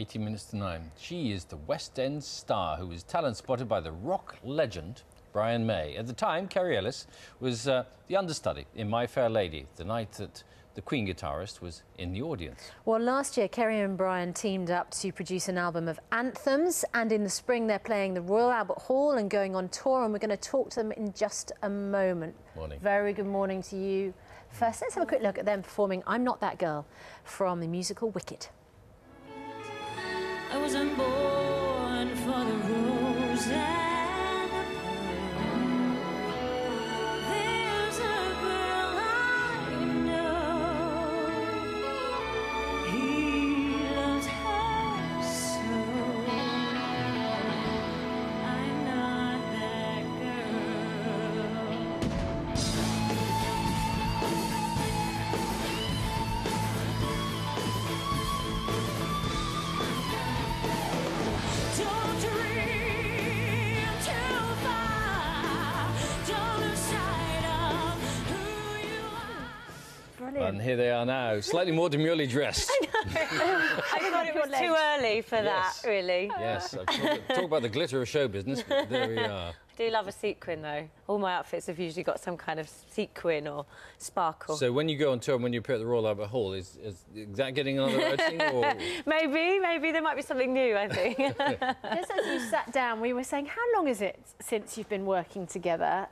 18 minutes to 9. She is the West End star who was talent spotted by the rock legend Brian May. At the time, Kerry Ellis was the understudy in My Fair Lady, the night that the Queen guitarist was in the audience. Well, last year, Kerry and Brian teamed up to produce an album of anthems, and in the spring they're playing the Royal Albert Hall and going on tour, and we're going to talk to them in just a moment. Morning. Very good morning to you. First, let's have a quick look at them performing I'm Not That Girl from the musical Wicked. I wasn't born for the rose and the pearl. There's a girl I know. He loves her so. I'm not that And here they are now, slightly more demurely dressed. I thought it was too early for that, really. Yes, talk about the glitter of show business, but there we are. I do love a sequin, though. All my outfits have usually got some kind of sequin or sparkle. So when you go on tour and when you appear at the Royal Albert Hall, is that getting another outing? Or... Maybe there might be something new, I think. Just as you sat down, we were saying, how long is it since you've been working together?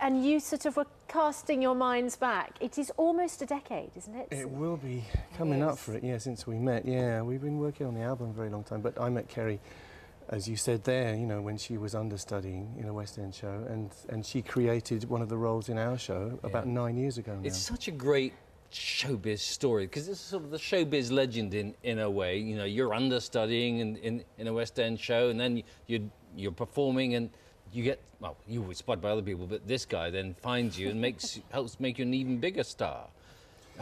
And you sort of were casting your minds back. It is almost a decade, isn't it? It will be coming up for it, yeah, since we met. Yeah, we've been working on the album a very long time, but I met Kerry, as you said there, you know, when she was understudying in a West End show, and she created one of the roles in our show about 9 years ago now. It's such a great showbiz story, because this is sort of the showbiz legend in a way. You know, you're understudying in a West End show, and then you're performing, and you get, well, you were spotted by other people, but this guy then finds you and helps make you an even bigger star.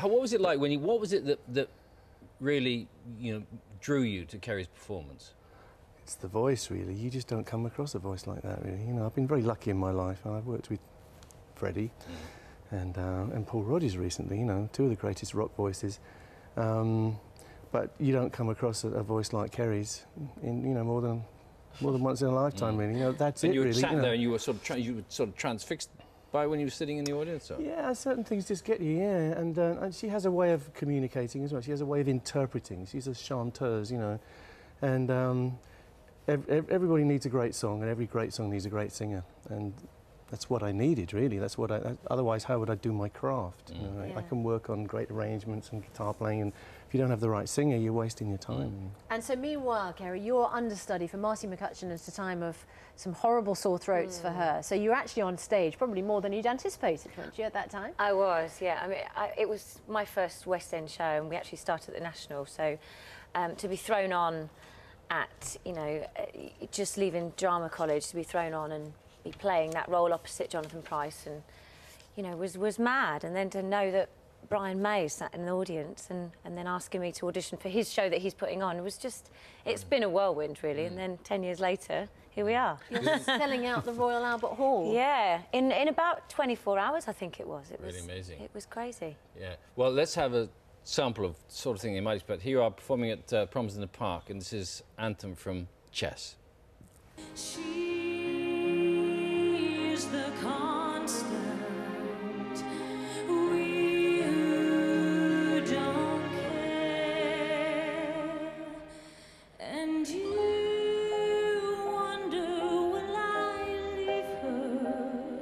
What was it like when what was it that really, you know, drew you to Kerry's performance? It's the voice, really. You just don't come across a voice like that, really. You know, I've been very lucky in my life, and I've worked with Freddie and Paul Rodgers recently, you know, two of the greatest rock voices. But you don't come across a voice like Kerry's in, you know, more than once in a lifetime, really. You know, that's and it, you were really. Sat there and you were sort of transfixed by when you were sitting in the audience? Or? Yeah, certain things just get you, yeah. And she has a way of communicating as well. She has a way of interpreting. She's a chanteuse, you know. And everybody needs a great song, and every great song needs a great singer. And that's what I needed, really. That's what otherwise, how would I do my craft? You know, I can work on great arrangements and guitar playing, and if you don't have the right singer, you're wasting your time. And so, meanwhile, Kerry, you're understudy for Marty McCutcheon at a time of some horrible sore throats for her. So you're actually on stage probably more than you'd anticipated, weren't you, at that time? I was, yeah. I mean, it was my first West End show, and we actually started at the National. So to be thrown on at, you know, just leaving drama college, to be thrown on and be playing that role opposite Jonathan Pryce, and, you know, was mad. And then to know that Brian May sat in the audience and then asking me to audition for his show that he's putting on, it was just, it's been a whirlwind, really. And then 10 years later, here we are. You're selling out the Royal Albert Hall. Yeah, in about 24 hours, I think it was. It really was amazing. It was crazy. Yeah. Well, let's have a sample of sort of thing you might expect. Here you are performing at Proms in the Park, and this is Anthem from Chess. She is the constant. We who don't care, and you wonder will I leave her,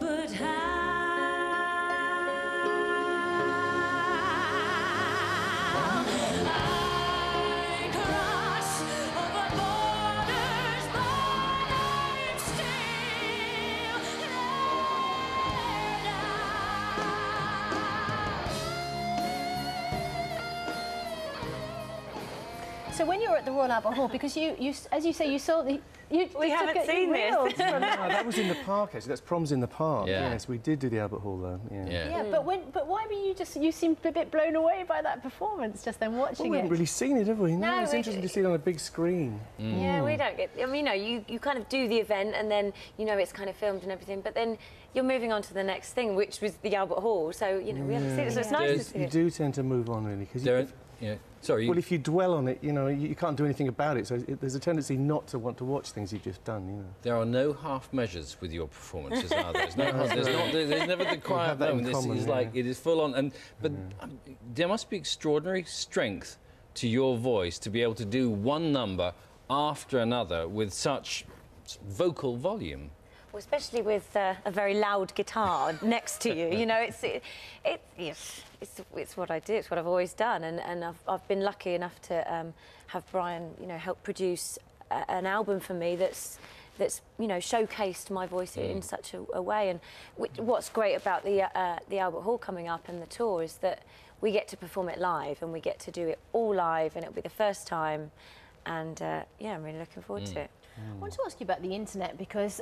but how? I cross over borders, but I'm still there. So when you were at the Royal Albert Hall, because you as you say, you saw the... We haven't seen this. No, that was in the park, actually. That's Proms in the Park. Yeah. Yes, we did do the Albert Hall, though. Yeah, but why were you seemed a bit blown away by that performance just then watching we haven't really seen it, have we? No, it's we interesting to see it on a big screen. Yeah, we don't get... I mean, you know, you kind of do the event and then, you know, it's kind of filmed and everything, but then you're moving on to the next thing, which was the Albert Hall, so, you know, we haven't seen it, so it's nice to see it. You do tend to move on, really, because Sorry. Well, if you dwell on it, you know, you can't do anything about it. So there's a tendency not to want to watch things you've just done, you know. There are no half measures with your performances, are there? There's never the quiet moment. It is full on. But there must be extraordinary strength to your voice to be able to do one number after another with such vocal volume. Well, especially with a very loud guitar next to you, you know, it's what I do. It's what I've always done, and I've been lucky enough to have Brian, you know, help produce an album for me that's you know, showcased my voice in such a way. And what's great about the Albert Hall coming up and the tour is that we get to perform it live, and we get to do it all live, and it'll be the first time. And yeah, I'm really looking forward to it. I want to ask you about the internet, because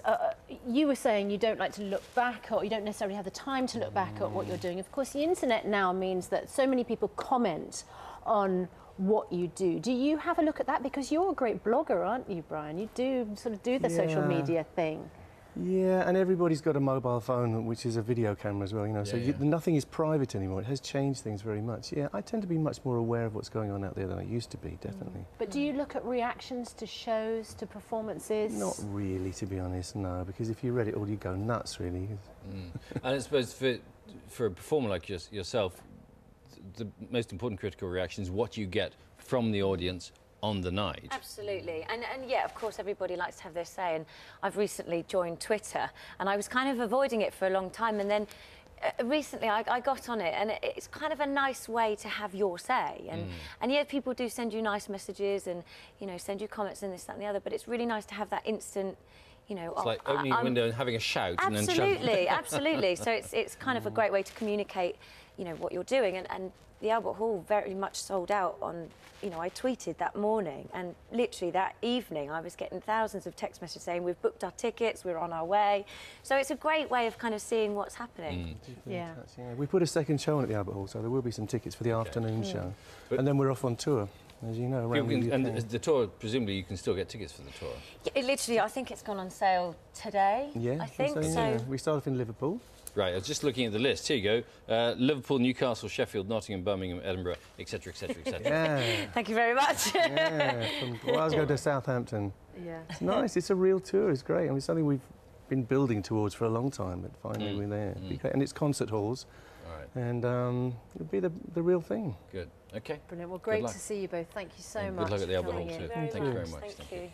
you were saying you don't like to look back, or you don't necessarily have the time to look back at what you're doing. Of course, the internet now means that so many people comment on what you do. Do you have a look at that? Because you're a great blogger, aren't you, Brian? You do sort of do the social media thing. Yeah, and everybody's got a mobile phone, which is a video camera as well, you know, so nothing is private anymore. It has changed things very much. Yeah, I tend to be much more aware of what's going on out there than I used to be, definitely. But do you look at reactions to shows, to performances? Not really, to be honest, no, because if you read it all, you go nuts, really. And I suppose for a performer like yourself, the most important critical reaction is what you get from the audience on the night. Absolutely, and yeah, of course, everybody likes to have their say, and I've recently joined Twitter, and I was kind of avoiding it for a long time, and then recently I got on it, and it's kind of a nice way to have your say, and yeah, people do send you nice messages and, you know, send you comments and this, that and the other, but it's really nice to have that instant, you know... It's like opening a window and having a shout and then... Absolutely, absolutely. So it's kind of a great way to communicate, you know, what you're doing, and the Albert Hall very much sold out on, you know, I tweeted that morning, and literally that evening I was getting thousands of text messages saying we've booked our tickets, we're on our way. So it's a great way of kind of seeing what's happening. Yeah. We put a second show on at the Albert Hall, so there will be some tickets for the afternoon show. And then we're off on tour, as you know, around the UK. And the tour, presumably you can still get tickets for the tour. Yeah, literally, I think it's gone on sale today, I think. So we start off in Liverpool. Right, I was just looking at the list. Here you go. Liverpool, Newcastle, Sheffield, Nottingham, Birmingham, Edinburgh, etc., etc., etc. Yeah. Thank you very much. Yeah, from Glasgow to Southampton. Yeah. It's nice. It's a real tour. It's great. I mean, it's something we've been building towards for a long time, but finally we're there. It'll be great. And it's concert halls. All right. And it'll be the real thing. Good. Okay. Brilliant. Well, great to see you both. Thank you so much. Good luck at the Albert Hall for coming too. in. Thank you very much. Thank you.